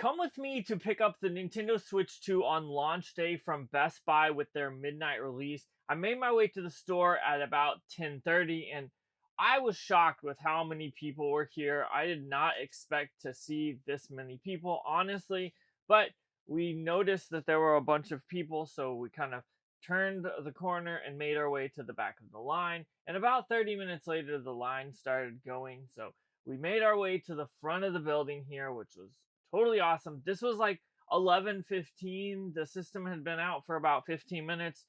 come with me to pick up the Nintendo Switch 2 on launch day from Best Buy with their midnight release. I made my way to the store at about 10:30 and I was shocked with how many people were here. I did not expect to see this many people, honestly, but we noticed that there were a bunch of people, so we kind of turned the corner and made our way to the back of the line. And about 30 minutes later, the line started going. So we made our way to the front of the building here, which was totally awesome. This was like 11:15. The system had been out for about 15 minutes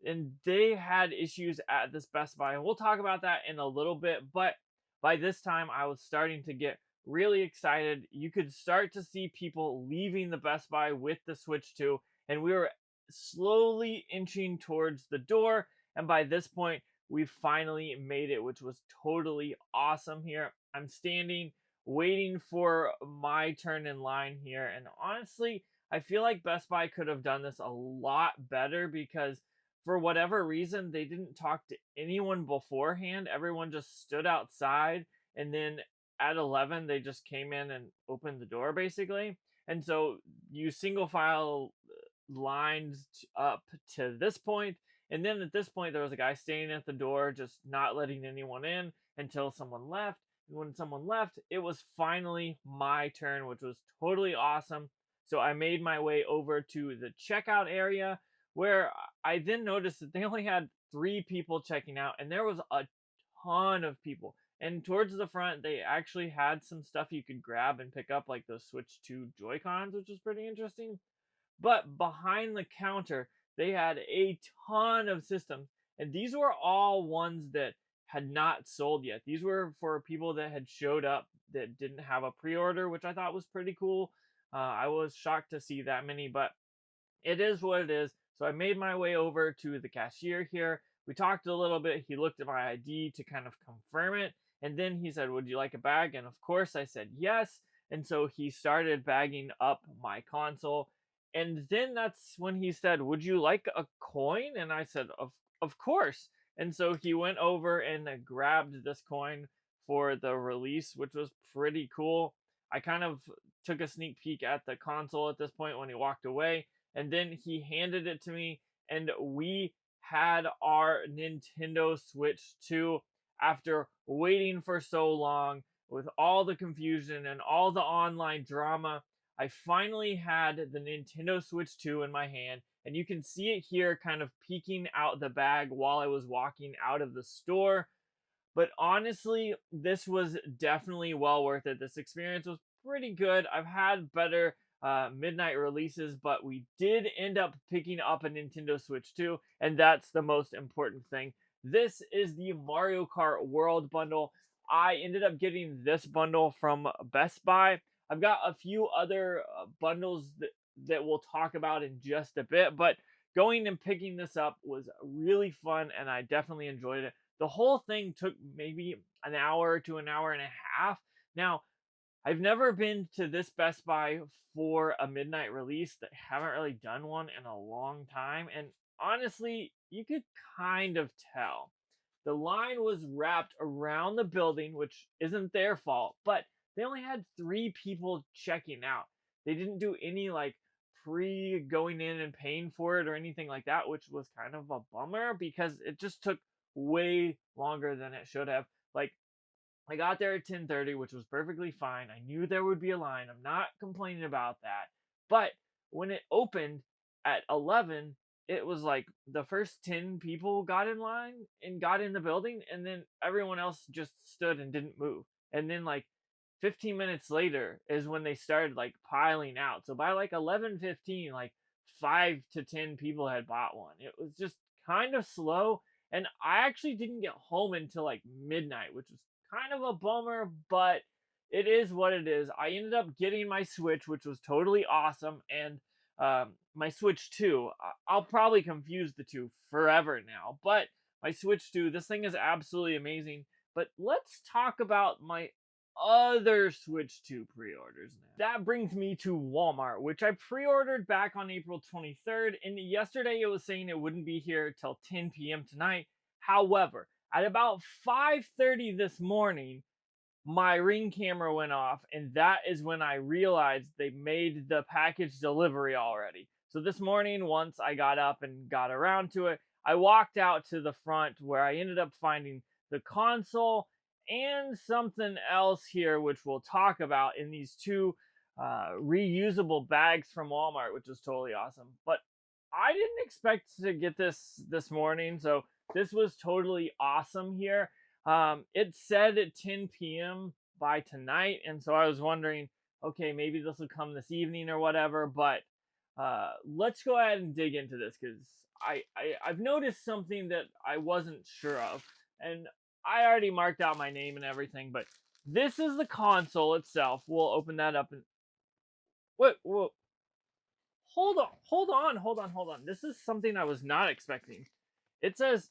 and they had issues at this Best Buy. And we'll talk about that in a little bit, but by this time I was starting to get really excited. You could start to see people leaving the Best Buy with the Switch 2 and we were slowly inching towards the door, and by this point we finally made it, which was totally awesome. Here I'm standing waiting for my turn in line here, and honestly I feel like Best Buy could have done this a lot better because for whatever reason they didn't talk to anyone beforehand. Everyone just stood outside, and then at 11 they just came in and opened the door basically. And so you single file lines up to this point, and then at this point there was a guy standing at the door just not letting anyone in until someone left. And when someone left, it was finally my turn, which was totally awesome. So I made my way over to the checkout area, where I then noticed that they only had 3 people checking out and there was a ton of people. And towards the front they actually had some stuff you could grab and pick up, like those Switch 2 Joy-Cons, which is pretty interesting. But behind the counter, they had a ton of systems, and these were all ones that had not sold yet. These were for people that had showed up that didn't have a pre-order, which I thought was pretty cool. I was shocked to see that many, but it is what it is. So I made my way over to the cashier here. We talked a little bit. He looked at my ID to kind of confirm it, and then he said, "Would you like a bag?" And of course I said yes. And so he started bagging up my console. And then that's when he said, "Would you like a coin?" And I said, of course. And so he went over and grabbed this coin for the release, which was pretty cool. I kind of took a sneak peek at the console at this point when he walked away, and then he handed it to me, and we had our Nintendo Switch 2 after waiting for so long with all the confusion and all the online drama. I finally had the Nintendo Switch 2 in my hand, and you can see it here kind of peeking out the bag while I was walking out of the store. But honestly, this was definitely well worth it. This experience was pretty good. I've had better midnight releases, but we did end up picking up a Nintendo Switch 2, and that's the most important thing. This is the Mario Kart World Bundle. I ended up getting this bundle from Best Buy. I've got a few other bundles that we'll talk about in just a bit, but going and picking this up was really fun and I definitely enjoyed it. The whole thing took maybe an hour to an hour and a half. Now, I've never been to this Best Buy for a midnight release. That haven't really done one in a long time, and honestly, you could kind of tell. The line was wrapped around the building, which isn't their fault, but they only had 3 people checking out. They didn't do any like pre going in and paying for it or anything like that, which was kind of a bummer because it just took way longer than it should have. Like, I got there at 10:30, which was perfectly fine. I knew there would be a line. I'm not complaining about that. But when it opened at 11, it was like the first 10 people got in line and got in the building, and then everyone else just stood and didn't move. And then like 15 minutes later is when they started like piling out. So by like 11:15, like 5 to 10 people had bought one. It was just kind of slow, and I actually didn't get home until like midnight, which was kind of a bummer, but it is what it is. I ended up getting my Switch, which was totally awesome, and my Switch 2. I'll probably confuse the two forever now, but my Switch 2, this thing is absolutely amazing. But let's talk about my other Switch 2 pre-orders now. That brings me to Walmart, which I pre-ordered back on April 23rd, and yesterday it was saying it wouldn't be here till 10 p.m. tonight. However, at about 5:30 this morning, my Ring camera went off, and that is when I realized they made the package delivery already. So this morning, once I got up and got around to it, I walked out to the front where I ended up finding the console and something else here, which we'll talk about in these two reusable bags from Walmart, which is totally awesome. But I didn't expect to get this morning, so this was totally awesome here. It said at 10 p.m. by tonight, and so I was wondering, okay, maybe this will come this evening or whatever. But let's go ahead and dig into this because I've noticed something that I wasn't sure of, and I already marked out my name and everything. But this is the console itself. We'll open that up and what? Hold on. This is something I was not expecting. It says,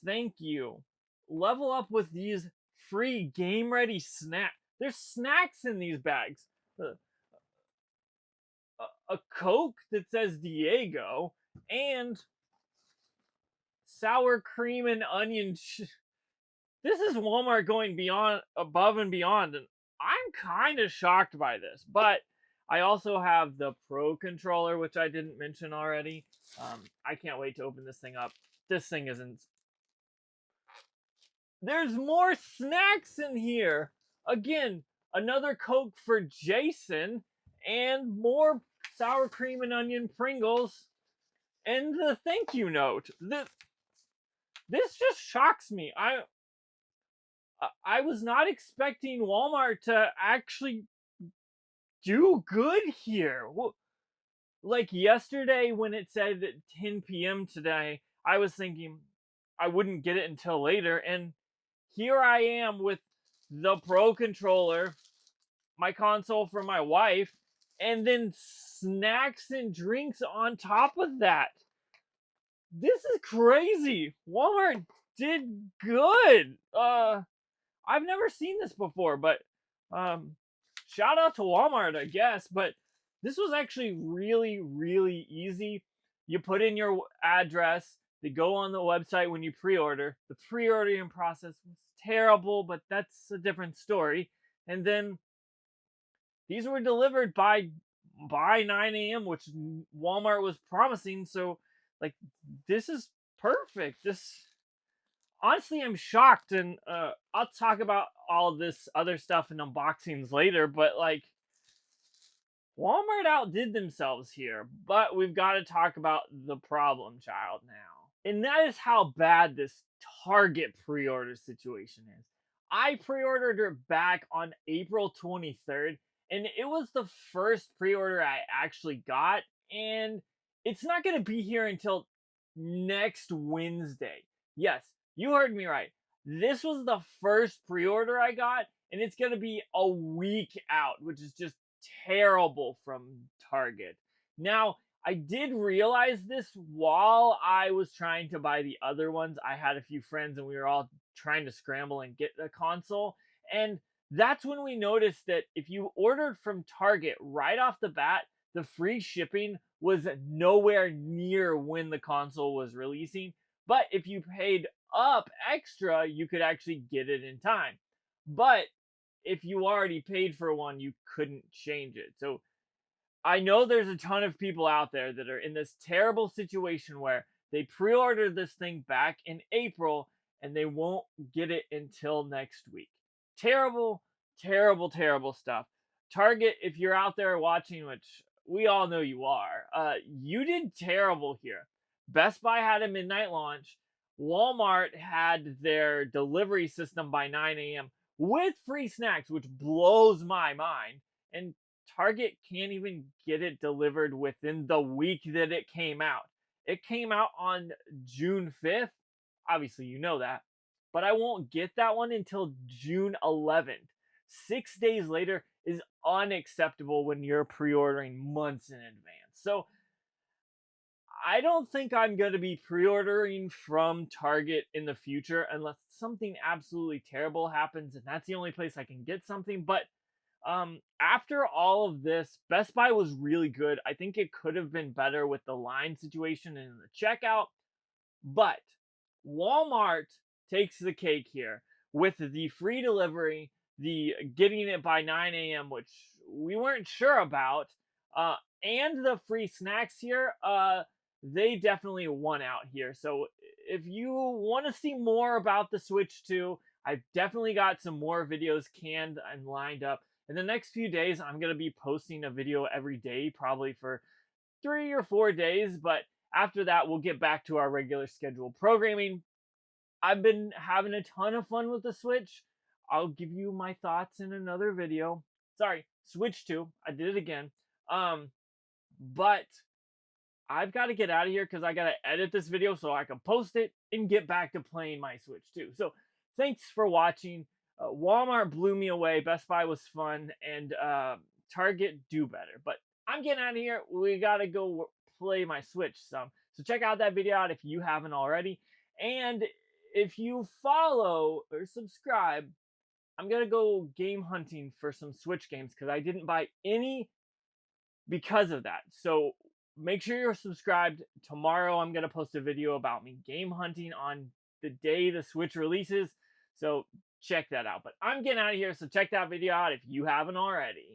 thank you. Level up with these free game ready snacks. There's snacks in these bags. A Coke that says Diego and sour cream and onion. This is Walmart going beyond, above and beyond. And I'm kind of shocked by this. But I also have the Pro controller, which I didn't mention already. I can't wait to open this thing up. This thing isn't. There's more snacks in here. Again, another Coke for Jason and more sour cream and onion Pringles and the thank you note. This just shocks me. I was not expecting Walmart to actually do good here. Like yesterday when it said at 10 p.m. today, I was thinking I wouldn't get it until later, and here I am with the Pro controller, my console for my wife, and then snacks and drinks on top of that. This is crazy. Walmart did good. I've never seen this before, but shout out to Walmart, I guess. But this was actually really, really easy. You put in your address, they go on the website when you pre-order. The pre-ordering process was terrible, but that's a different story. And then these were delivered by 9 a.m., which Walmart was promising. So, like, this is perfect. This honestly, I'm shocked, and I'll talk about all this other stuff in unboxings later. But like, Walmart outdid themselves here. But we've got to talk about the problem child now, and that is how bad this Target pre-order situation is. I pre-ordered it back on April 23rd, and it was the first pre-order I actually got, and it's not going to be here until next Wednesday. Yes, you heard me right. This was the first pre-order I got, and it's going to be a week out, which is just terrible from Target. Now, I did realize this while I was trying to buy the other ones. I had a few friends and we were all trying to scramble and get the console. And that's when we noticed that if you ordered from Target right off the bat, the free shipping was nowhere near when the console was releasing. But if you paid up extra, you could actually get it in time. But if you already paid for one, you couldn't change it. So I know there's a ton of people out there that are in this terrible situation where they pre-ordered this thing back in April and they won't get it until next week. Terrible, terrible, terrible stuff. Target, if you're out there watching, which we all know you are, you did terrible here. Best Buy had a midnight launch. Walmart had their delivery system by 9 a.m. with free snacks, which blows my mind. And Target can't even get it delivered within the week that it came out. It came out on June 5th. Obviously, you know that. But I won't get that one until June 11th. 6 days later is unacceptable when you're pre-ordering months in advance. So I don't think I'm going to be pre-ordering from Target in the future unless something absolutely terrible happens, and that's the only place I can get something. But after all of this, Best Buy was really good. I think it could have been better with the line situation and the checkout, but Walmart takes the cake here with the free delivery, the getting it by 9 a.m., which we weren't sure about, and the free snacks here, they definitely won out here. So if you want to see more about the Switch 2, I've definitely got some more videos canned and lined up. In the next few days, I'm going to be posting a video every day, probably for 3 or 4 days. But after that, we'll get back to our regular scheduled programming. I've been having a ton of fun with the Switch. I'll give you my thoughts in another video. Sorry, Switch 2. I did it again. But I've got to get out of here because I got to edit this video so I can post it and get back to playing my Switch 2. So thanks for watching. Walmart blew me away. Best Buy was fun. And Target do better. But I'm getting out of here. We got to go play my Switch some. So check out that video out if you haven't already. And if you follow or subscribe, I'm going to go game hunting for some Switch games because I didn't buy any because of that. So make sure you're subscribed. Tomorrow I'm going to post a video about me game hunting on the day the Switch releases. So check that out. But I'm getting out of here, so check that video out if you haven't already.